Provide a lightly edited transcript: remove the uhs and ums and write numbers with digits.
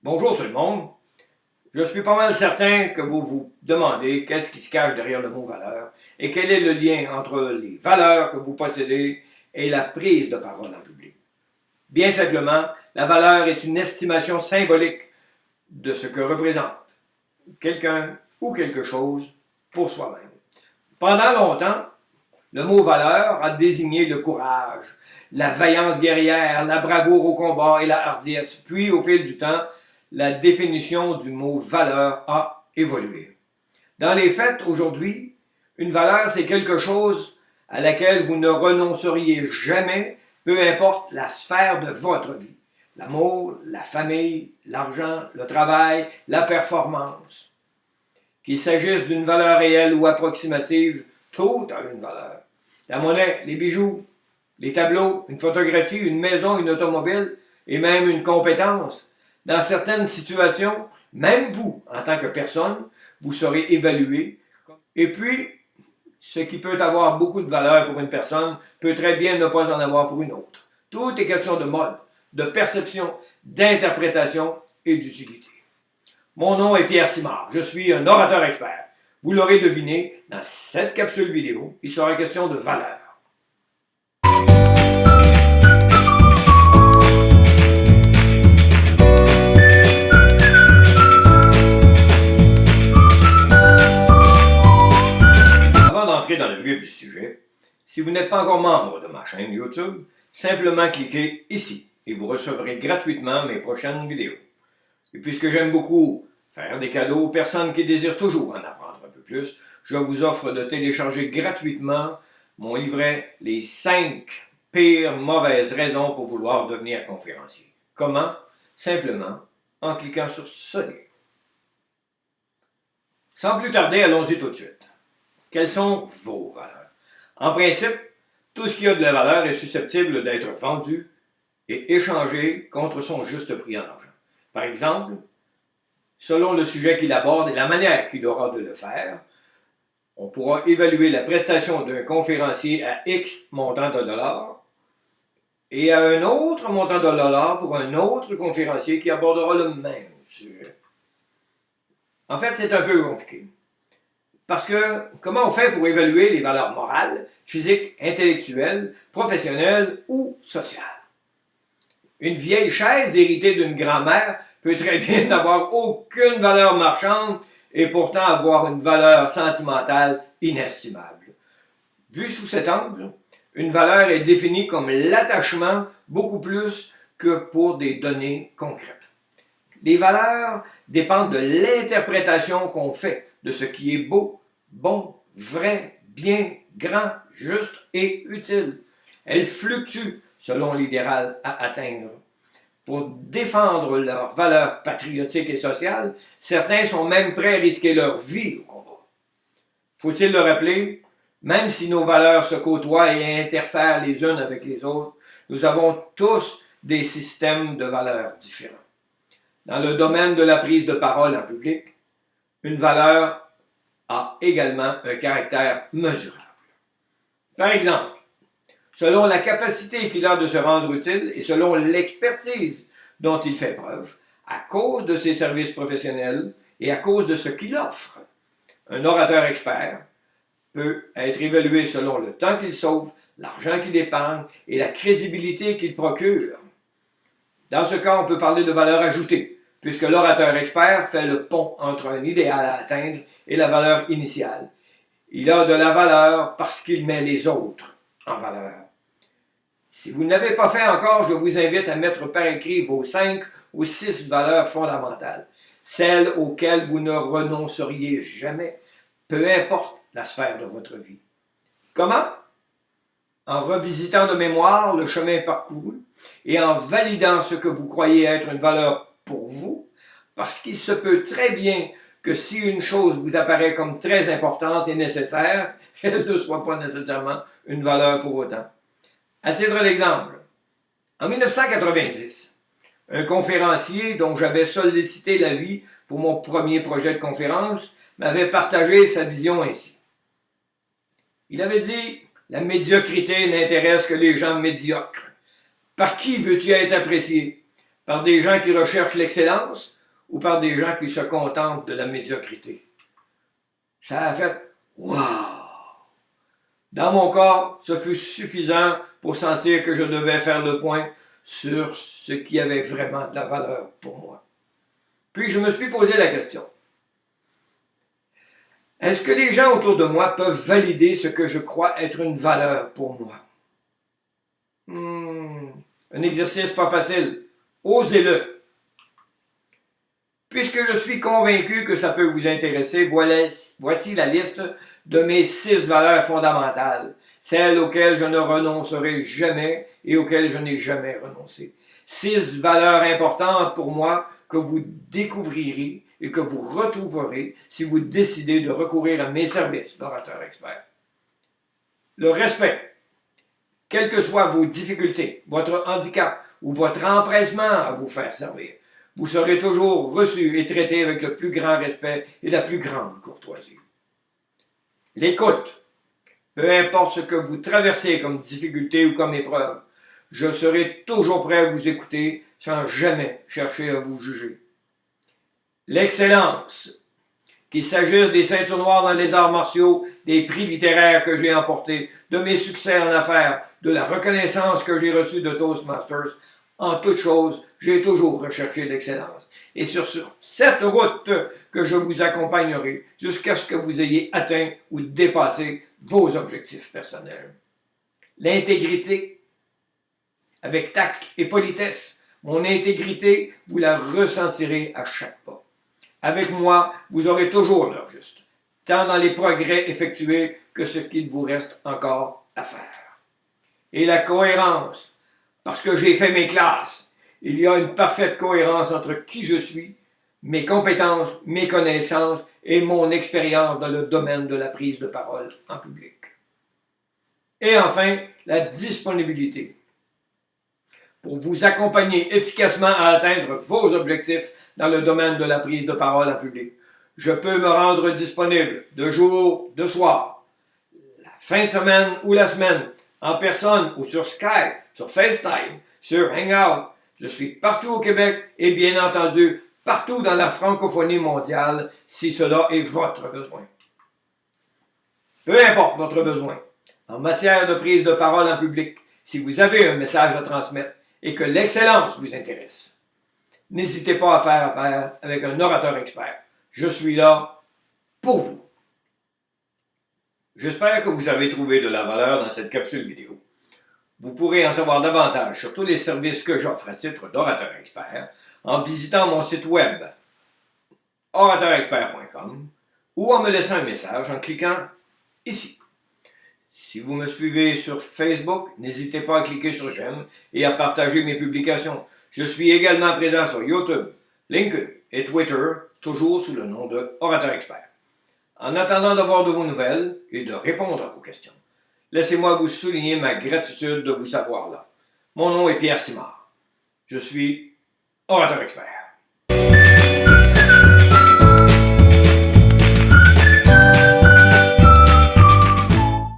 Bonjour tout le monde. Je suis pas mal certain que vous vous demandez qu'est-ce qui se cache derrière le mot valeur et quel est le lien entre les valeurs que vous possédez et la prise de parole en public. Bien simplement, la valeur est une estimation symbolique de ce que représente quelqu'un ou quelque chose pour soi-même. Pendant longtemps, le mot valeur a désigné le courage, la vaillance guerrière, la bravoure au combat et la hardiesse. Puis, au fil du temps, la définition du mot valeur a évolué. Dans les faits, aujourd'hui, une valeur, c'est quelque chose à laquelle vous ne renonceriez jamais, peu importe la sphère de votre vie. L'amour, la famille, l'argent, le travail, la performance. Qu'il s'agisse d'une valeur réelle ou approximative, tout a une valeur. La monnaie, les bijoux, les tableaux, une photographie, une maison, une automobile et même une compétence. Dans certaines situations, même vous, en tant que personne, vous serez évalué. Et puis, ce qui peut avoir beaucoup de valeur pour une personne peut très bien ne pas en avoir pour une autre. Tout est question de mode, de perception, d'interprétation et d'utilité. Mon nom est Pierre Simard, je suis un orateur expert. Vous l'aurez deviné, dans cette capsule vidéo, il sera question de valeur. Avant d'entrer dans le vif du sujet, si vous n'êtes pas encore membre de ma chaîne YouTube, simplement cliquez ici et vous recevrez gratuitement mes prochaines vidéos. Et puisque j'aime beaucoup faire des cadeaux aux personnes qui désirent toujours en apprendre un peu plus, je vous offre de télécharger gratuitement mon livret « Les 5 pires mauvaises raisons pour vouloir devenir conférencier ». Comment? Simplement en cliquant sur ce lien. Sans plus tarder, allons-y tout de suite. Quelles sont vos valeurs? En principe, tout ce qui a de la valeur est susceptible d'être vendu et échangé contre son juste prix en argent. Par exemple, selon le sujet qu'il aborde et la manière qu'il aura de le faire, on pourra évaluer la prestation d'un conférencier à X montant de dollars et à un autre montant de dollars pour un autre conférencier qui abordera le même sujet. En fait, c'est un peu compliqué. Parce que, comment on fait pour évaluer les valeurs morales, physiques, intellectuelles, professionnelles ou sociales? Une vieille chaise héritée d'une grand-mère peut très bien n'avoir aucune valeur marchande et pourtant avoir une valeur sentimentale inestimable. Vu sous cet angle, une valeur est définie comme l'attachement beaucoup plus que pour des données concrètes. Les valeurs dépendent de l'interprétation qu'on fait de ce qui est beau, bon, vrai, bien, grand, juste et utile. Elles fluctuent selon l'idéal à atteindre. Pour défendre leurs valeurs patriotiques et sociales, certains sont même prêts à risquer leur vie au combat. Faut-il le rappeler, même si nos valeurs se côtoient et interfèrent les unes avec les autres, nous avons tous des systèmes de valeurs différents. Dans le domaine de la prise de parole en public, une valeur a également un caractère mesurable. Par exemple, selon la capacité qu'il a de se rendre utile et selon l'expertise dont il fait preuve, à cause de ses services professionnels et à cause de ce qu'il offre. Un orateur expert peut être évalué selon le temps qu'il sauve, l'argent qu'il épargne et la crédibilité qu'il procure. Dans ce cas, on peut parler de valeur ajoutée, puisque l'orateur expert fait le pont entre un idéal à atteindre et la valeur initiale. Il a de la valeur parce qu'il met les autres en valeur. Si vous ne l'avez pas fait encore, je vous invite à mettre par écrit vos 5 ou 6 valeurs fondamentales, celles auxquelles vous ne renonceriez jamais, peu importe la sphère de votre vie. Comment? En revisitant de mémoire le chemin parcouru et en validant ce que vous croyez être une valeur pour vous, parce qu'il se peut très bien que si une chose vous apparaît comme très importante et nécessaire, elle ne soit pas nécessairement une valeur pour autant. À titre d'exemple, en 1990, un conférencier dont j'avais sollicité l'avis pour mon premier projet de conférence m'avait partagé sa vision ainsi. Il avait dit « La médiocrité n'intéresse que les gens médiocres. Par qui veux-tu être apprécié? Par des gens qui recherchent l'excellence ou par des gens qui se contentent de la médiocrité. Ça a fait « Wow ». Dans mon cas, ce fut suffisant pour sentir que je devais faire le point sur ce qui avait vraiment de la valeur pour moi. Puis je me suis posé la question. Est-ce que les gens autour de moi peuvent valider ce que je crois être une valeur pour moi? Un exercice pas facile. Osez-le. Puisque je suis convaincu que ça peut vous intéresser, voici la liste de mes 6 valeurs fondamentales, celles auxquelles je ne renoncerai jamais et auxquelles je n'ai jamais renoncé. 6 valeurs importantes pour moi que vous découvrirez et que vous retrouverez si vous décidez de recourir à mes services d'orateur expert. Le respect. Quelles que soient vos difficultés, votre handicap ou votre empressement à vous faire servir, vous serez toujours reçu et traité avec le plus grand respect et la plus grande courtoisie. L'écoute. Peu importe ce que vous traversez comme difficulté ou comme épreuve, je serai toujours prêt à vous écouter sans jamais chercher à vous juger. L'excellence. Qu'il s'agisse des ceintures noires dans les arts martiaux, des prix littéraires que j'ai emportés, de mes succès en affaires, de la reconnaissance que j'ai reçue de Toastmasters, en toute chose, j'ai toujours recherché l'excellence. Et sur cette route que je vous accompagnerai jusqu'à ce que vous ayez atteint ou dépassé vos objectifs personnels. L'intégrité. Avec tact et politesse, mon intégrité, vous la ressentirez à chaque pas. Avec moi, vous aurez toujours l'heure juste, tant dans les progrès effectués que ce qu'il vous reste encore à faire. Et la cohérence, parce que j'ai fait mes classes, il y a une parfaite cohérence entre qui je suis, mes compétences, mes connaissances et mon expérience dans le domaine de la prise de parole en public. Et enfin, la disponibilité. Pour vous accompagner efficacement à atteindre vos objectifs dans le domaine de la prise de parole en public. Je peux me rendre disponible de jour, de soir, la fin de semaine ou la semaine, en personne ou sur Skype, sur FaceTime, sur Hangout. Je suis partout au Québec et bien entendu partout dans la francophonie mondiale si cela est votre besoin. Peu importe votre besoin, en matière de prise de parole en public, si vous avez un message à transmettre et que l'excellence vous intéresse, n'hésitez pas à faire affaire avec un orateur expert. Je suis là pour vous. J'espère que vous avez trouvé de la valeur dans cette capsule vidéo. Vous pourrez en savoir davantage sur tous les services que j'offre à titre d'orateur expert en visitant mon site web orateurexpert.com ou en me laissant un message en cliquant ici. Si vous me suivez sur Facebook, n'hésitez pas à cliquer sur j'aime et à partager mes publications. Je suis également présent sur YouTube, LinkedIn et Twitter, toujours sous le nom de Orateur Expert. En attendant d'avoir de vos nouvelles et de répondre à vos questions, laissez-moi vous souligner ma gratitude de vous savoir là. Mon nom est Pierre Simard. Je suis Orateur Expert.